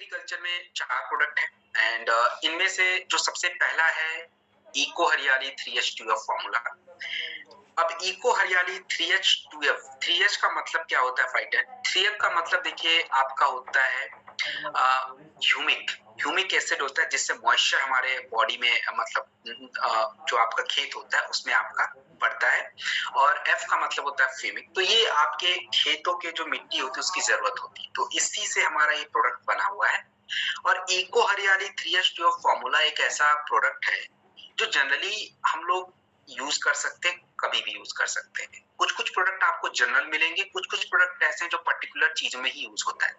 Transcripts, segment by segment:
Agriculture में 4 product हैं and इनमें से जो सबसे पहला है इको हरियाली 3H2F फॉर्मूला। अब इको हरियाली 3H2F, 3H का मतलब क्या होता है फाइटर? 3F का मतलब देखिए आपका होता है ह्यूमिक ह्यूमिक एसिड होता है जिससे मॉइस्चर हमारे बॉडी में जो आपका खेत होता है उसमें आपका बढ़ता है, और F का मतलब होता है फ्यूमिक। तो ये आपके खेतों के जो मिट्टी होती है उसकी जरूरत होती है, तो इसी से हमारा ये प्रोडक्ट बना हुआ है। और इको हरियाली 3H2F फॉर्मूला एक ऐसा प्रोडक्ट है जो जनरली हम लोग यूज कर सकते हैं, कभी भी यूज कर सकते हैं। कुछ कुछ प्रोडक्ट आपको जनरल मिलेंगे, कुछ कुछ प्रोडक्ट ऐसे हैं जो पर्टिकुलर चीजों में ही यूज होता है।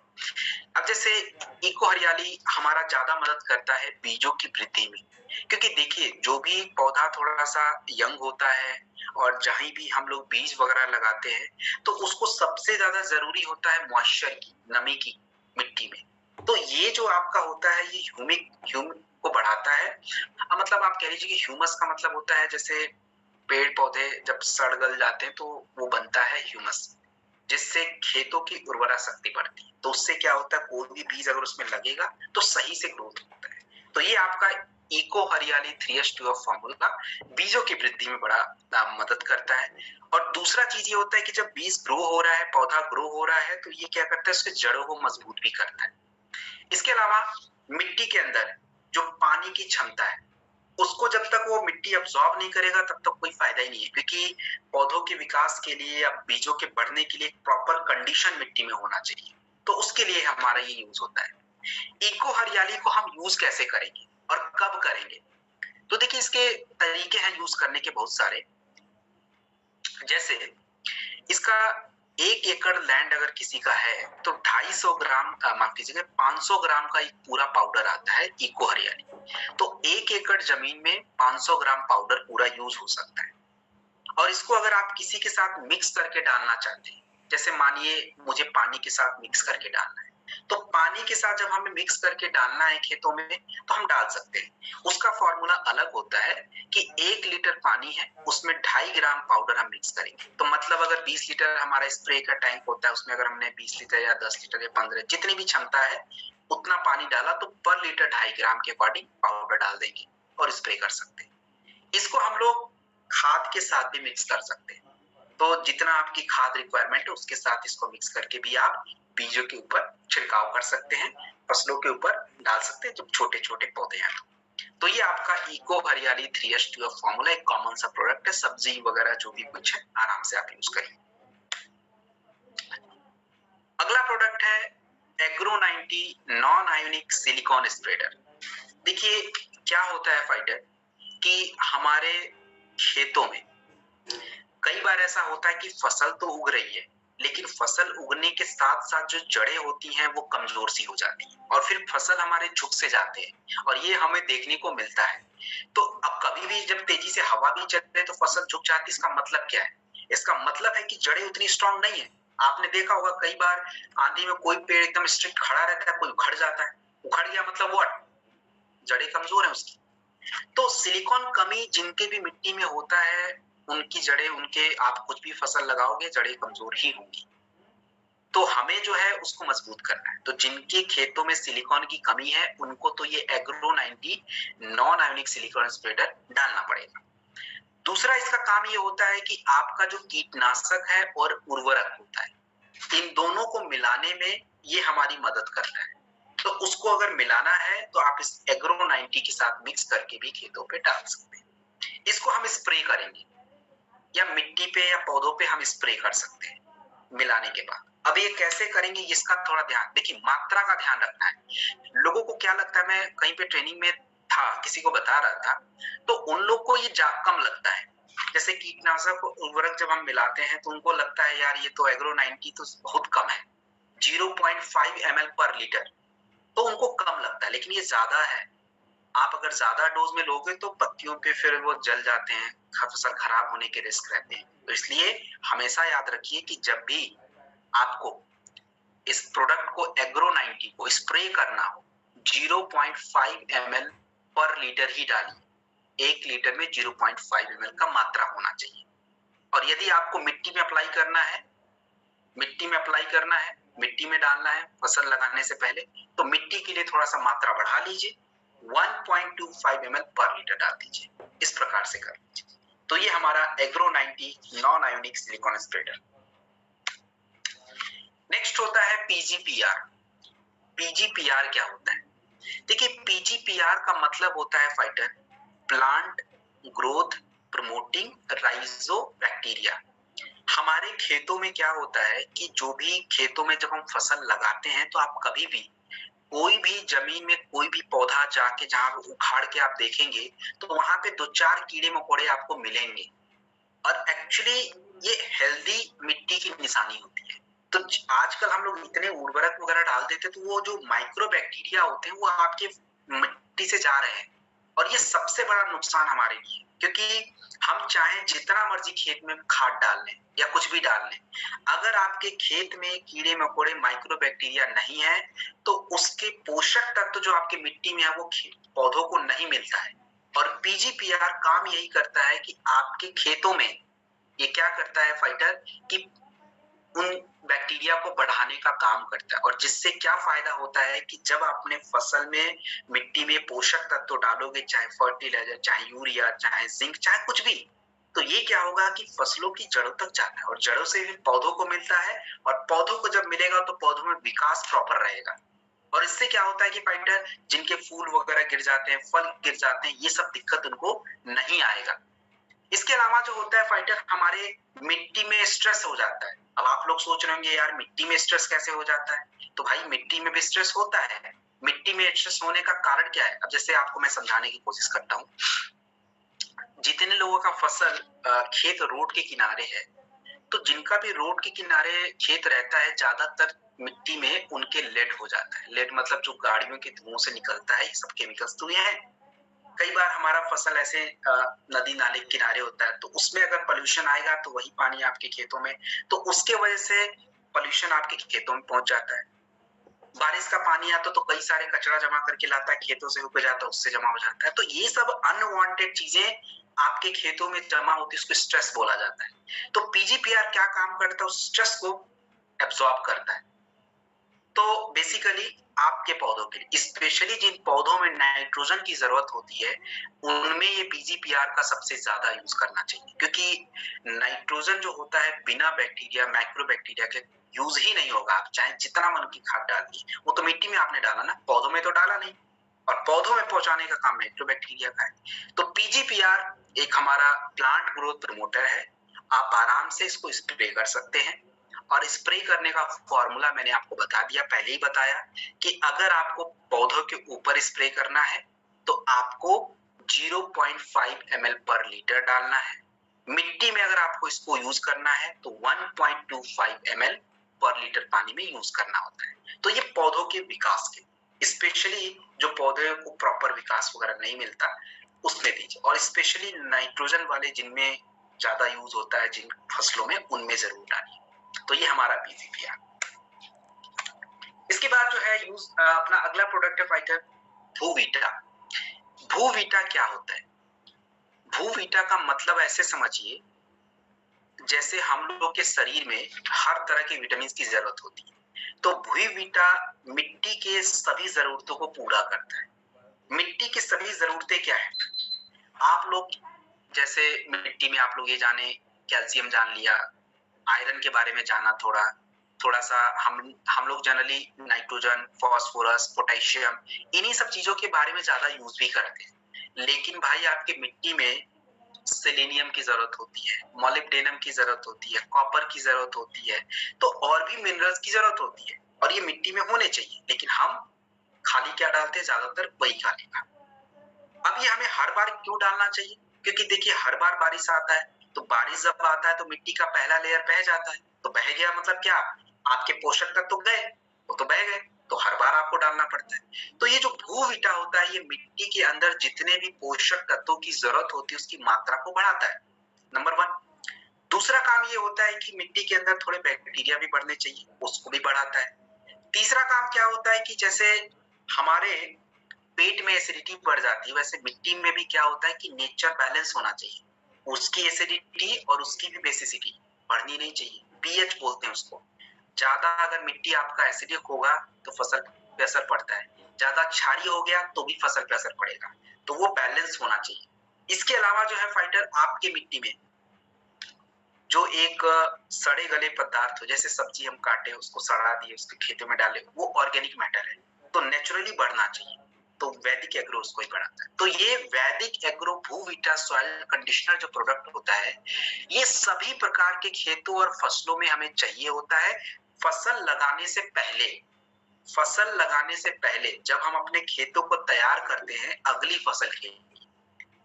अब जैसे इको हरियाली हमारा ज्यादा मदद करता है बीजों की वृद्धि में, क्योंकि देखिए जो भी पौधा थोड़ा सा यंग होता है और जहां भी हम लोग बीज वगैरह लगाते हैं तो उसको सबसे ज्यादा जरूरी होता है मॉइस्चर की, नमी की मिट्टी में। तो ये जो आपका होता है ये ह्यूमिक को बढ़ाता है। मतलब आप कह लीजिए कि ह्यूमस का मतलब होता है जैसे पेड़ पौधे जब सड़ गल जाते हैं तो वो बनता है ह्यूमस, जिससे खेतों की उर्वरा शक्ति बढ़ती है। तो उससे क्या होता है, कोई भी बीज अगर उसमें लगेगा तो सही से ग्रोथ होता है। तो ये आपका इको हरियाली 3H2F फॉर्मूला बीजों की वृद्धि में बड़ा मदद करता है। और दूसरा चीज ये होता है कि जब बीज ग्रो हो रहा है, पौधा ग्रो हो रहा है, तो ये क्या करता है, उसके जड़ों को मजबूत भी करता है। इसके अलावा मिट्टी के अंदर जो पानी की क्षमता है उसको जब तक वो मिट्टी अब्सॉर्ब नहीं करेगा तब तक कोई फायदा ही नहीं है, क्योंकि पौधों के विकास के लिए या बीजों के बढ़ने के लिए प्रॉपर कंडीशन मिट्टी में होना चाहिए। तो उसके लिए हमारा ये यूज होता है। इको हरियाली को हम यूज कैसे करेंगे और कब करेंगे? तो देखिए इसके तरीके हैं यूज करने के बहुत सारे। जैसे इसका 1 एकड़ लैंड अगर किसी का है तो 250 ग्राम माफ कीजिएगा 500 ग्राम का एक पूरा पाउडर आता है इको हरियाली। तो 1 एकड़ जमीन में 500 ग्राम पाउडर पूरा यूज हो सकता है। और इसको अगर आप किसी के साथ मिक्स करके डालना चाहते हैं, जैसे मानिए मुझे पानी के साथ मिक्स करके डालना है, तो पानी के साथ जब हमें मिक्स करके डालना है खेतों में तो हम डाल सकते हैं। उसका फॉर्मूला अलग होता है कि 1 लीटर पानी है उसमें 2.5 ग्राम पाउडर हम मिक्स करेंगे। तो मतलब अगर 20 लीटर हमारा स्प्रे का टैंक होता है, उसमें अगर हमने 20 लीटर या 10 लीटर या 15 जितनी भी क्षमता है उतना पानी डाला तो पर लीटर 2.5 ग्राम के अकॉर्डिंग पाउडर डाल देंगे और स्प्रे कर सकते हैं। इसको हम लोग खाद के साथ भी मिक्स कर सकते हैं। तो जितना आपकी खाद रिक्वायरमेंट है उसके साथ इसको मिक्स करके भी आप बीजों के ऊपर छिड़काव कर सकते हैं, फसलों के ऊपर डाल सकते हैं जब छोटे छोटे पौधे हैं। तो ये आपका इको हरियाली 3H2F फॉर्मूला एक कॉमन सा प्रोडक्ट है, सब्जी वगैरह जो भी कुछ है आराम से आप यूज करिए। अगला प्रोडक्ट है agro 90 non ionic silicon spreader. देखिए क्या होता है फाइटर कि हमारे खेतों में कई बार ऐसा होता है कि फसल तो उग रही है लेकिन फसल उगने के साथ साथ जो जड़ें होती हैं वो कमजोर सी हो जाती हैं और फिर फसल हमारे झुक से जाते हैं, और ये हमें देखने को मिलता है। तो अब कभी भी जब तेजी से हवा भी चलती है तो फसल झुक जाती है, इसका मतलब क्या है? इसका मतलब है कि जड़ें उतनी स्ट्रांग नहीं है। आपने देखा होगा कई बार आंधी में कोई पेड़ एकदम स्ट्रिक्ट खड़ा रहता है, कोई उखड़ जाता है। उखड़ गया मतलब वो जड़ें कमजोर है उसकी। तो सिलिकॉन कमी जिनके भी मिट्टी में होता है उनकी जड़ें, उनके आप कुछ भी फसल लगाओगे जड़ें कमजोर ही होंगी। तो हमें जो है उसको मजबूत करना है। तो जिनके खेतों में सिलिकॉन की कमी है उनको तो ये agro 90 non ionic silicon spreader डालना पड़ेगा। दूसरा इसका काम ये होता है कि आपका जो कीटनाशक है और उर्वरक होता है इन दोनों को मिलाने में ये हमारी मदद करता है। तो उसको अगर मिलाना है तो आप इस एग्रो 90 के साथ मिक्स करके भी खेतों पे डाल सकते हैं। इसको हम स्प्रे करेंगे या मिट्टी पे या पौधों पे हम स्प्रे कर सकते हैं मिलाने के बाद। अब ये कैसे करेंगे इसका थोड़ा ध्यान देखिए, मात्रा का ध्यान रखना है। लोगों को क्या लगता है, मैं कहीं पे ट्रेनिंग में था किसी को बता रहा था तो उन लोग को ये कम लगता है। जैसे कीटनाशक उर्वरक जब हम मिलाते हैं तो उनको लगता है यार ये तो एग्रो 90 तो बहुत कम है, 0.5 ml पर लीटर, तो उनको कम लगता है लेकिन ये ज्यादा है। आप अगर ज्यादा डोज में लोगे तो पत्तियों पे फिर वो जल जाते हैं, फसल खराब होने के रिस्क रहते हैं। तो इसलिए हमेशा याद रखिए कि जब भी आपको इस प्रोडक्ट को एग्रो 90 को स्प्रे करना हो 0.5 ml पर लीटर ही डालिए। 1 लीटर में 0.5 ml का मात्रा होना चाहिए। और यदि आपको मिट्टी में अप्लाई करना है मिट्टी में डालना है फसल लगाने से पहले, तो मिट्टी के लिए थोड़ा सा मात्रा बढ़ा लीजिए, 1.25 ml पर लीटर डाल दीजिए, इस प्रकार से कर लीजिए। तो ये हमारा agro 90 non ionic silicon spreader. Next होता है पीजीपीआर। पीजीपीआर क्या होता है? देखिए, पीजीपीआर का मतलब होता है फाइटर प्लांट ग्रोथ प्रमोटिंग राइजो बैक्टीरिया। हमारे खेतों में क्या होता है कि जो भी खेतों में जब हम फसल लगाते हैं तो आप कभी भी कोई भी जमीन में कोई भी पौधा जाके जहां उखाड़ के आप देखेंगे तो वहां पे 2-4 कीड़े मकोड़े आपको मिलेंगे, और एक्चुअली ये हेल्दी मिट्टी की निशानी होती है। तो आजकल हम लोग इतने उर्वरक वगैरह डाल देते तो वो जो माइक्रो बैक्टीरिया होते हैं वो आपके मिट्टी से जा रहे हैं, और ये सबसे बड़ा नुकसान हमारे लिए, क्योंकि हम चाहे जितना मर्जी खेत में खाद डाल लें या कुछ भी डाल लें, अगर आपके खेत में कीड़े मकोड़े माइक्रो बैक्टीरिया नहीं है तो उसके पोषक तत्व जो आपके मिट्टी में है वो पौधों को नहीं मिलता है। और पीजीपीआर काम यही करता है कि आपके खेतों में ये क्या करता है फाइटर कि उन बैक्टीरिया को बढ़ाने का काम करता है, और जिससे क्या फायदा होता है कि जब आपने फसल में मिट्टी में पोषक तत्व डालोगे, चाहे फर्टिलाइजर, चाहे यूरिया, चाहे जिंक, चाहे कुछ भी, तो ये क्या होगा कि फसलों की जड़ों तक जाता है और जड़ों से भी पौधों को मिलता है, और पौधों को जब मिलेगा तो पौधों में विकास प्रॉपर रहेगा। और इससे क्या होता है कि फाइटर जिनके फूल वगैरह गिर जाते हैं, फल गिर जाते हैं, ये सब दिक्कत उनको नहीं आएगा। इसके अलावा जो होता है फाइटर, हमारे मिट्टी में स्ट्रेस हो जाता है। अब आप लोग सोच रहे होंगे यार मिट्टी में स्ट्रेस कैसे हो जाता है? तो भाई मिट्टी में भी स्ट्रेस होता है। मिट्टी में स्ट्रेस होने का कारण क्या है? अब जैसे आपको मैं समझाने की कोशिश करता हूँ। जितने लोगों का फसल खेत रोड के किनारे है, तो जिनका भी रोड के किनारे खेत रहता है, ज्यादातर मिट्टी में उनके लेड हो जाता है। लेड मतलब जो गाड़ियों के धुओं से निकलता है, ये सब केमिकल्स तो ये है। कई बार हमारा फसल ऐसे नदी नाले के किनारे होता है, तो उसमें अगर पोल्यूशन आएगा तो वही पानी आपके खेतों में, तो उसके वजह से पोल्यूशन आपके खेतों में पहुंच जाता है। बारिश का पानी आता तो कई सारे कचरा जमा करके लाता है, खेतों से होकर जाता है, उससे जमा हो जाता है। तो ये सब अनवांटेड चीजें आपके खेतों में जमा होती है, उसको स्ट्रेस बोला जाता है। तो पीजीपीआर क्या काम करता है? उस स्ट्रेस को एब्सॉर्ब करता है। तो बेसिकली आपके पौधों के लिए, स्पेशली जिन पौधों में नाइट्रोजन की जरूरत होती है, उनमें ये पीजीपीआर का सबसे ज्यादा यूज करना चाहिए, क्योंकि नाइट्रोजन जो होता है बिना बैक्टीरिया माइक्रो बैक्टीरिया के यूज ही नहीं होगा। आप चाहे जितना मन की खाद डाल दी, वो तो मिट्टी में आपने डाला ना, पौधों में तो डाला नहीं, और पौधों में पहुंचाने का काम माइक्रो बैक्टीरिया का है। तो पीजीपीआर एक हमारा प्लांट ग्रोथ प्रमोटर है। आप आराम से इसको स्प्रे कर सकते हैं, और स्प्रे करने का फॉर्मूला मैंने आपको बता दिया, पहले ही बताया कि अगर आपको पौधों के ऊपर स्प्रे करना है तो आपको 0.5 ml पर लीटर डालना है। मिट्टी में अगर आपको इसको यूज करना है तो 1.25 ml पर लीटर पानी में यूज करना होता है। तो ये पौधों के विकास के, स्पेशली जो पौधे को प्रॉपर विकास वगैरह नहीं मिलता उसमें दीजिए, और स्पेशली नाइट्रोजन वाले जिनमें ज्यादा यूज होता है जिन फसलों में, उनमें जरूर डालिए। तो ये हमारा पीजीपीआर। इसके बाद जो है यूज अपना अगला प्रोडक्ट है फाइटर भूवीटा। भूवीटा क्या होता है? भूवीटा का मतलब ऐसे समझिए जैसे हम लोग के शरीर में हर तरह के विटामिन की जरूरत होती है, तो भूवीटा मिट्टी के सभी जरूरतों को पूरा करता है। मिट्टी की सभी जरूरतें क्या है? आप लोग जैसे मिट्टी में आप लोग ये जाने, कैल्शियम जान लिया, आयरन के बारे में जाना, थोड़ा सा हम लोग जनरली नाइट्रोजन, फास्फोरस, पोटेशियम, इन्हीं सब चीजों के बारे में ज्यादा यूज भी करते हैं। लेकिन भाई आपके मिट्टी में सेलेनियम की जरूरत होती है, मोलिब्डेनम की जरूरत होती है, कॉपर की जरूरत होती है, तो और भी मिनरल्स की जरूरत होती है, और ये मिट्टी में होने चाहिए। लेकिन हम खाली क्या डालते हैं? ज्यादातर वही खाली का। अब ये हमें हर बार क्यों डालना चाहिए? क्योंकि देखिए हर बार बारिश आता है, तो बारिश जब आता है तो मिट्टी का पहला लेयर बह जाता है, तो बह गया मतलब क्या? आपके पोषक तत्व तो गए, वो तो बह गए, तो हर बार आपको डालना पड़ता है। तो ये जो भूवीटा होता है, ये मिट्टी के अंदर जितने भी पोषक तत्वों की जरूरत होती है उसकी मात्रा को बढ़ाता है, नंबर 1। दूसरा काम ये होता है कि मिट्टी के अंदर थोड़े बैक्टीरिया भी बढ़ने चाहिए, उसको भी बढ़ाता है। तीसरा काम क्या होता है कि जैसे हमारे पेट में एसिडिटी बढ़ जाती है, वैसे मिट्टी में भी क्या होता है कि नेचर बैलेंस होना चाहिए, उसकी एसिडिटी और उसकी भी बेसिसिटी बढ़नी नहीं चाहिए, पीएच बोलते हैं उसको। ज्यादा अगर मिट्टी आपका एसिडिक होगा तो फसल पे असर पड़ता है, ज्यादा क्षारीय हो गया तो भी फसल पे असर पड़ेगा, तो वो बैलेंस होना चाहिए। इसके अलावा जो है फाइटर, आपके मिट्टी में जो एक सड़े गले पदार्थ हो, जैसे सब्जी हम काटे उसको सड़ा दिए उसके खेतों में डाले, वो ऑर्गेनिक मैटर है तो नेचुरली बढ़ना चाहिए, तो वैदिक एग्रो उसको ही बढ़ाता है। तो ये वैदिक एग्रो भूविटा सॉइल कंडीशनर जो प्रोडक्ट होता है, ये सभी प्रकार के खेतों और फसलों में हमें चाहिए होता है। फसल लगाने से पहले, फसल लगाने से पहले जब हम अपने खेतों को तैयार करते हैं अगली फसल के लिए,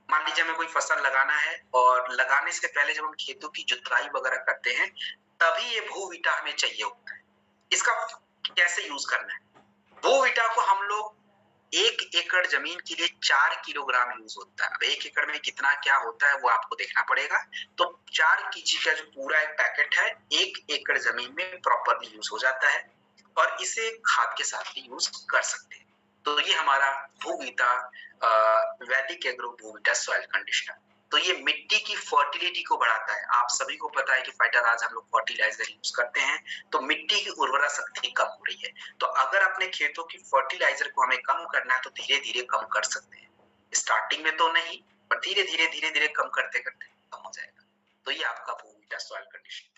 मान लीजिए हमें कोई फसल लगाना है और लगाने से पहले जब हम खेतों की जुताई वगैरह करते हैं तभी ये भूविटा हमें चाहिए होता है। इसका कैसे यूज करना है? भूविटा को हम लोग 1 एकड़ जमीन के लिए 4 किलोग्राम यूज होता है। अब 1 एकड़ में कितना क्या होता है वो आपको देखना पड़ेगा। तो 4 केजी का जो पूरा एक पैकेट है 1 एकड़ जमीन में प्रॉपरली यूज हो जाता है और इसे खाद के साथ भी यूज कर सकते हैं। तो ये हमारा भूविटा वैदिक एग्रो भूविटा सॉइल कंडीशनर। तो ये मिट्टी की फर्टिलिटी को बढ़ाता है। आप सभी को पता है कि फाइटर आज हम लोग फर्टिलाइजर यूज करते हैं तो मिट्टी की उर्वरा शक्ति कम हो रही है। तो अगर अपने खेतों की फर्टिलाइजर को हमें कम करना है तो धीरे धीरे कम कर सकते हैं। स्टार्टिंग में तो नहीं, पर धीरे धीरे कम करते करते कम हो जाएगा। तो ये आपका भूविटा सॉइल कंडीशनर।